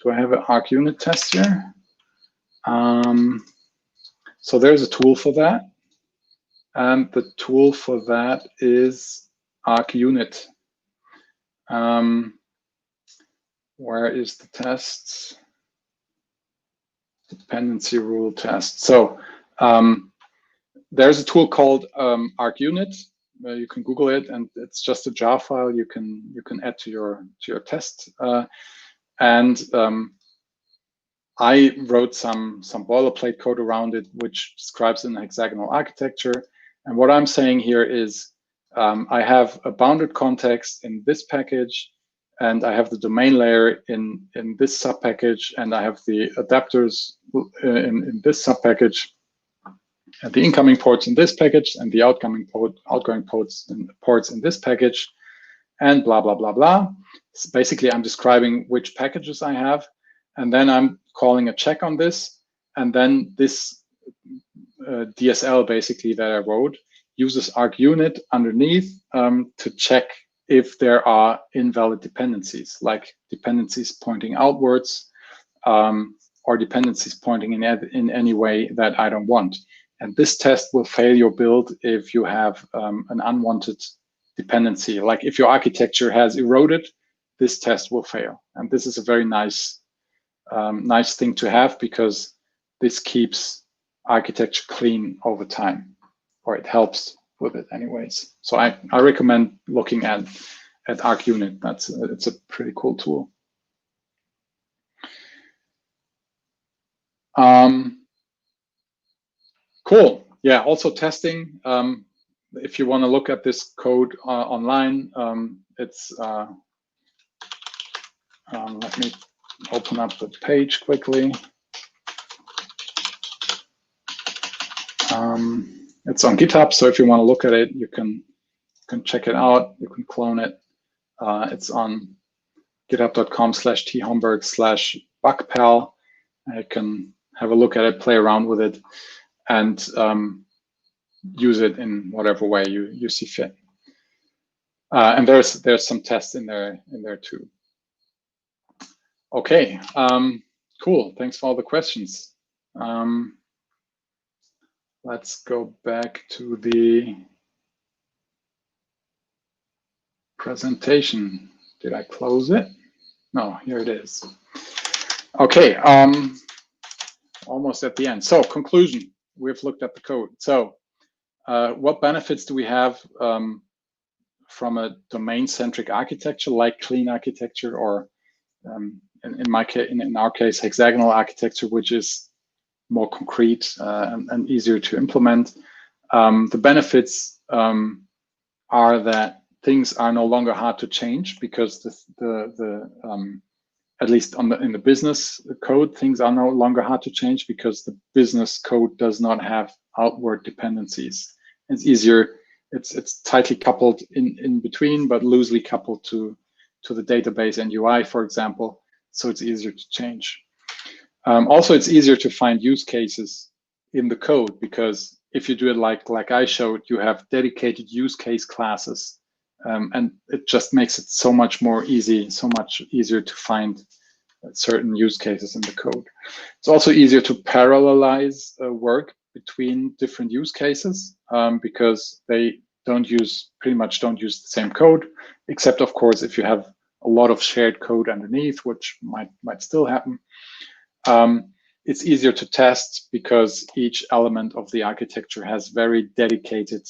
Do I have an arc unit test here? So there's a tool for that. And the tool for that is arc unit. Where is the test? Dependency rule test. So there's a tool called arc unit. You can Google it, and it's just a jar file you can add to your test. I wrote some boilerplate code around it, which describes an hexagonal architecture. And what I'm saying here is I have a bounded context in this package, and I have the domain layer in this subpackage, and I have the adapters in this subpackage, and the incoming ports in this package, and the outgoing ports in this package, and blah, blah, blah, blah. So basically, I'm describing which packages I have, and then I'm calling a check on this, and then this DSL basically that I wrote uses argunit underneath to check if there are invalid dependencies, like dependencies pointing outwards or dependencies pointing in any way that I don't want. And this test will fail your build if you have an unwanted dependency. Like if your architecture has eroded, this test will fail. And this is a very nice thing to have, because this keeps architecture clean over time, or it helps with it anyways. So I recommend looking at argunit. It's a pretty cool tool. Cool. Yeah, also testing. If you want to look at this code online, it's let me open up the page quickly. It's on GitHub, so if you want to look at it, you can check it out. You can clone it. It's on github.com/thomberg/BuckPal. You can have a look at it, play around with it, and use it in whatever way you see fit. And there's some tests in there too. Okay, cool. Thanks for all the questions. Let's go back to the presentation. Did I close it? No, here it is. Okay, almost at the end. So conclusion, we've looked at the code. So what benefits do we have from a domain-centric architecture like clean architecture, or in our case, hexagonal architecture, which is more concrete and easier to implement? The benefits are that things are no longer hard to change, because at least in the business code, things are no longer hard to change because the business code does not have outward dependencies. It's easier. It's tightly coupled in between, but loosely coupled to the database and UI, for example. So it's easier to change. Also, it's easier to find use cases in the code, because if you do it like I showed, you have dedicated use case classes, and it just makes it so much easier to find certain use cases in the code. It's also easier to parallelize work between different use cases, because they pretty much don't use the same code, except of course if you have a lot of shared code underneath, which might still happen. It's easier to test because each element of the architecture has very dedicated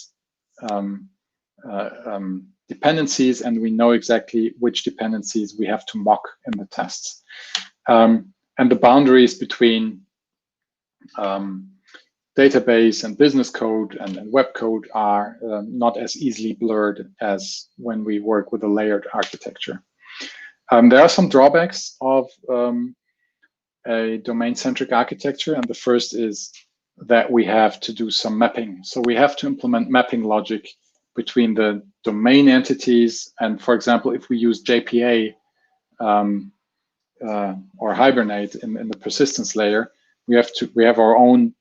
dependencies, and we know exactly which dependencies we have to mock in the tests. And the boundaries between database and business code and web code are not as easily blurred as when we work with a layered architecture. There are some drawbacks of a domain-centric architecture, and the first is that we have to do some mapping. So we have to implement mapping logic between the domain entities, and for example, if we use JPA or Hibernate in the persistence layer, we have our own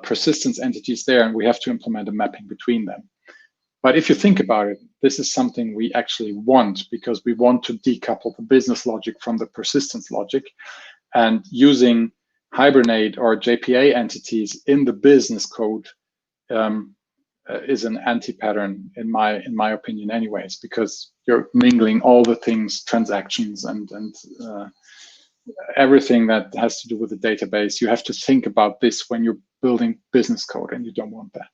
persistence entities there, and we have to implement a mapping between them. But if you think about it, this is something we actually want, because we want to decouple the business logic from the persistence logic. And using Hibernate or JPA entities in the business code is an anti-pattern in my opinion, anyways, because you're mingling all the things, transactions, and everything that has to do with the database. You have to think about this when you're building business code, and you don't want that.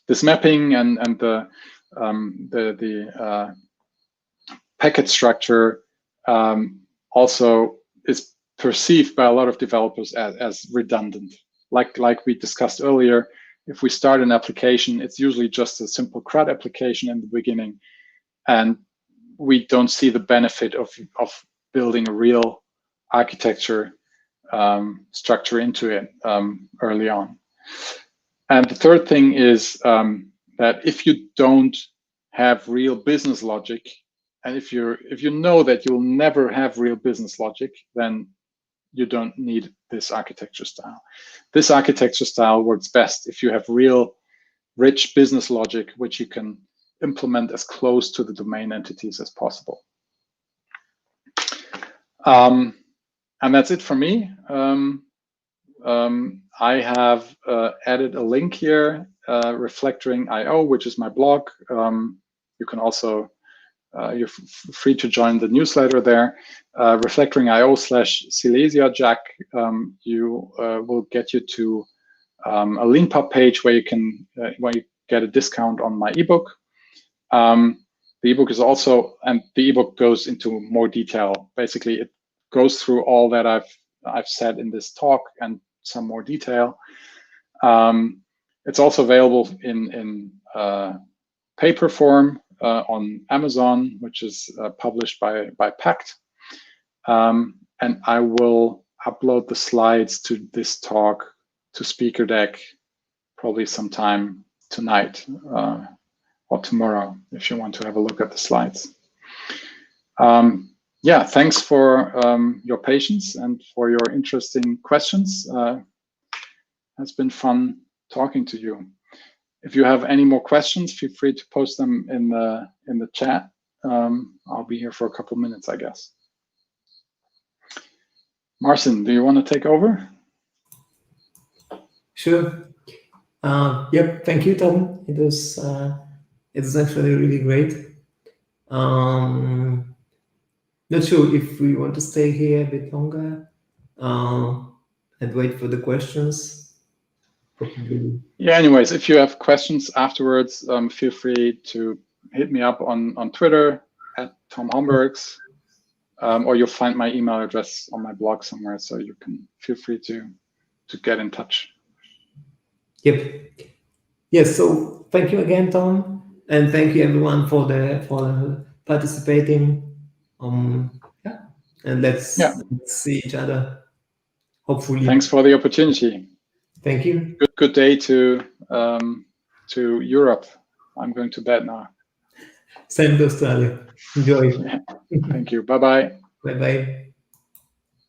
This mapping and the packet structure also is perceived by a lot of developers as redundant. Like we discussed earlier, if we start an application, it's usually just a simple CRUD application in the beginning, and we don't see the benefit of building a real architecture structure into it early on. And the third thing is that if you don't have real business logic, and if you know that you'll never have real business logic, then you don't need this architecture style. This architecture style works best if you have real rich business logic, which you can implement as close to the domain entities as possible. And that's it for me. I have added a link here, Reflectoring.io, which is my blog. You can also, you're free to join the newsletter there. Reflectoring.io/Silesia JUG will get you to a Leanpub page where you can get a discount on my ebook. The ebook is also, and the ebook goes into more detail. Basically, it goes through all that I've said in this talk and some more detail. It's also available in paper form on Amazon, which is published by Pact. And I will upload the slides to this talk to SpeakerDeck probably sometime tonight or tomorrow, if you want to have a look at the slides. Yeah, thanks for your patience and for your interesting questions. It's been fun talking to you. If you have any more questions, feel free to post them in the chat. I'll be here for a couple minutes, I guess. Marcin, do you want to take over? Sure. Yep. Thank you, Tom. It was actually really great. Not sure if we want to stay here a bit longer and wait for the questions. Probably. Yeah. Anyways, if you have questions afterwards, feel free to hit me up on Twitter @TomHombergs, or you'll find my email address on my blog somewhere, so you can feel free to get in touch. Yep. Yes. So thank you again, Tom, and thank you everyone for participating. Yeah, and let's see each other. Hopefully. Thanks for the opportunity. Thank you. Good day to Europe. I'm going to bed now. Same to Australia. Enjoy. Thank you. Bye-bye. Bye-bye.